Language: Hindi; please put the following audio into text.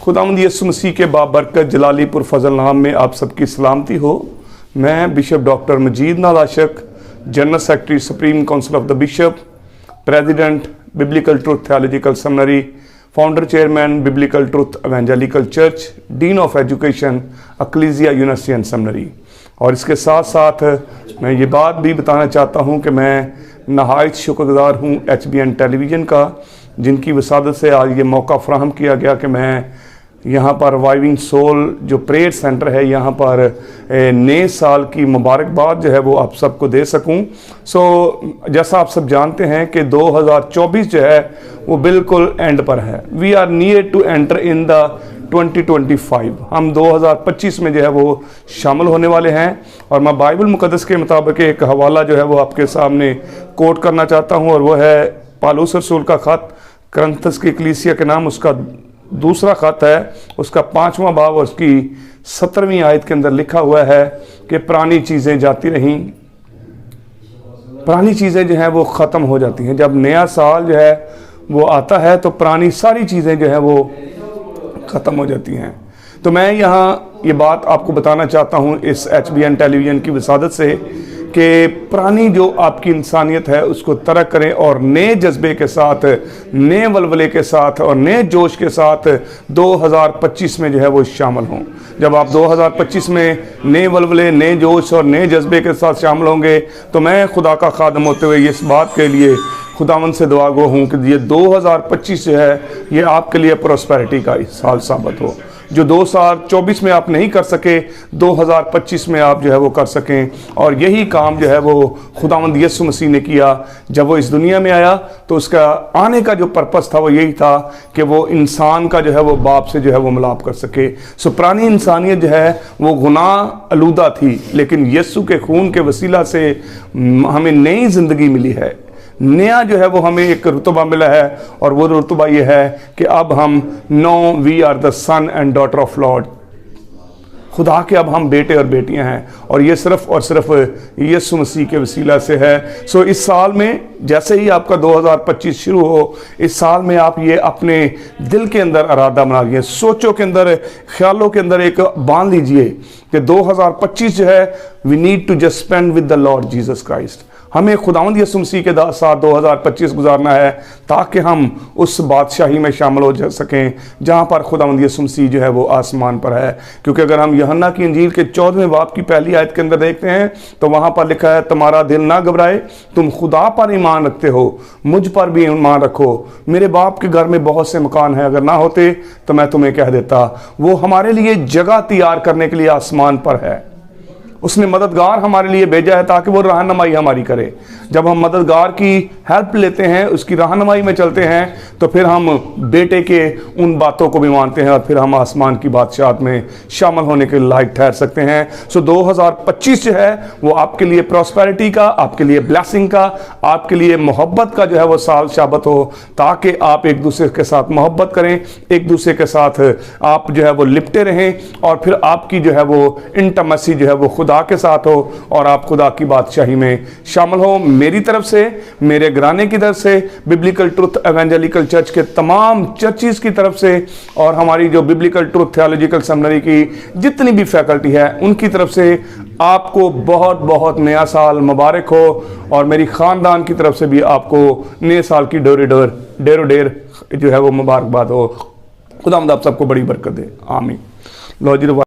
खुदावंद यीशु मसीह के बाबरकत जलालीपुर फजल नाम में आप सबकी सलामती हो। मैं bishop doctor Majeed Nalashak, general secretary supreme council of the bishop, president biblical truth theological seminary, founder chairman biblical truth evangelical church, dean of education Ecclesia university and seminary. और इसके साथ साथ मैं ये बात भी बताना चाहता हूँ कि मैं नहायत शुक्रगुजार हूँ HBN टेलीविज़न का, जिनकी वसादत से आज ये मौका फ्राहम किया गया कि मैं यहाँ पर रिवाइविंग सोल जो प्रेयर सेंटर है यहाँ पर नए साल की मुबारकबाद जो है वो आप सबको दे सकूं। जैसा आप सब जानते हैं कि 2024 जो है वो बिल्कुल एंड पर है। We are near to enter in the 2025। हम 2025 में जो है वो शामिल होने वाले हैं। और मैं बाइबल मुकद्दस के मुताबिक एक हवाला जो है वो आपके सामने कोट करना चाहता हूँ, और वो है पौलुस रसूल का ख़त कुरिन्थस की कलीसिया के नाम, उसका दूसरा ख़त है, उसका 5वां बाब और उसकी 17वीं आयत के अंदर लिखा हुआ है कि पुरानी चीज़ें जाती रहीं, पुरानी चीज़ें जो हैं वो ख़त्म हो जाती हैं। जब नया साल जो है वो आता है तो पुरानी सारी चीज़ें जो हैं वो ख़त्म हो जाती हैं। तो मैं यहाँ ये बात आपको बताना चाहता हूँ इस HBN टेलीविज़न की वसादत से कि पुरानी जो आपकी इंसानियत है उसको तरक करें और नए जज्बे के साथ, नए वलवले के साथ और नए जोश के साथ 2025 में जो है वो शामिल हों। जब आप 2025 में नए वलवले, नए जोश और नए जज्बे के साथ शामिल होंगे तो मैं खुदा का खादम होते हुए इस बात के लिए खुदावंद से दुआ गो हूँ कि ये 2025 जो है ये आपके लिए प्रॉस्पेरिटी का साल साबित हो। जो 2024 में आप नहीं कर सके 2025 में आप जो है वो कर सकें। और यही काम जो है वो खुदावंद यीशु मसीह ने किया। जब वो इस दुनिया में आया तो उसका आने का जो पर्पस था वो यही था कि वो इंसान का जो है वो बाप से जो है वो मिलाप कर सके। पुरानी इंसानियत जो है वो गुनाह आलूदा थी, लेकिन यीशु के खून के वसीला से हमें नई ज़िंदगी मिली है। नया जो है वो हमें एक रुतबा मिला है, और वो रुतबा ये है कि अब हम we are the son and daughter of Lord, खुदा के अब हम बेटे और बेटियां हैं। और ये सिर्फ और सिर्फ यीशु मसीह के वसीला से है। इस साल में जैसे ही आपका 2025 शुरू हो, इस साल में आप ये अपने दिल के अंदर इरादा बना लीजिए, सोचों के अंदर, ख्यालों के अंदर एक बांध लीजिए कि 2025 जो है we need to just spend with the Lord Jesus Christ. हमें खुदावंद यीशु मसीह के साथ 2025 गुजारना है ताकि हम उस बादशाही में शामिल हो जा सकें जहाँ पर खुदावंद यीशु मसीह जो है वो आसमान पर है। क्योंकि अगर हम यूहन्ना की इंजील के 14वें बाब की पहली आयत के अंदर देखते हैं तो वहाँ पर लिखा है, तुम्हारा दिल ना घबराए, तुम खुदा पर ईमान रखते हो, मुझ पर भी ईमान रखो। मेरे बाप के घर में बहुत से मकान हैं, अगर ना होते तो मैं तुम्हें कह देता। वो हमारे लिए जगह तैयार करने के लिए आसमान पर है। उसने मददगार हमारे लिए भेजा है ताकि वो रहनुमाई हमारी करे। जब हम मददगार की हेल्प लेते हैं, उसकी रहनुमाई में चलते हैं, तो फिर हम बेटे के उन बातों को भी मानते हैं और फिर हम आसमान की बादशाहत में शामिल होने के लायक ठहर सकते हैं। 2025 जो है वो आपके लिए प्रॉस्पेरिटी का, आपके लिए ब्लेसिंग का, आपके लिए मोहब्बत का जो है वो साल साबित हो, ताकि आप एक दूसरे के साथ मोहब्बत करें, एक दूसरे के साथ आप जो है वो लिपटे रहें, और फिर आपकी जो है वो इंटीमेसी जो है वो खुदा के साथ हो और आप खुदा की बादशाही में शामिल हो। मेरी तरफ से, मेरे घराने की तरफ से, बिब्लिकल ट्रुथ एवेंजेलिकल चर्च के तमाम चर्चिस की तरफ से, और हमारी जो बिब्लिकल ट्रुथ थियोलॉजिकल सेमिनरी की जितनी भी फैकल्टी है उनकी तरफ से आपको बहुत बहुत नया साल मुबारक हो। और मेरी ख़ानदान की तरफ से भी आपको नए साल की ढेरों ढेर जो है वो मुबारकबाद हो। खुदा आप सबको बड़ी बरकत दे। आमीन। लो जी।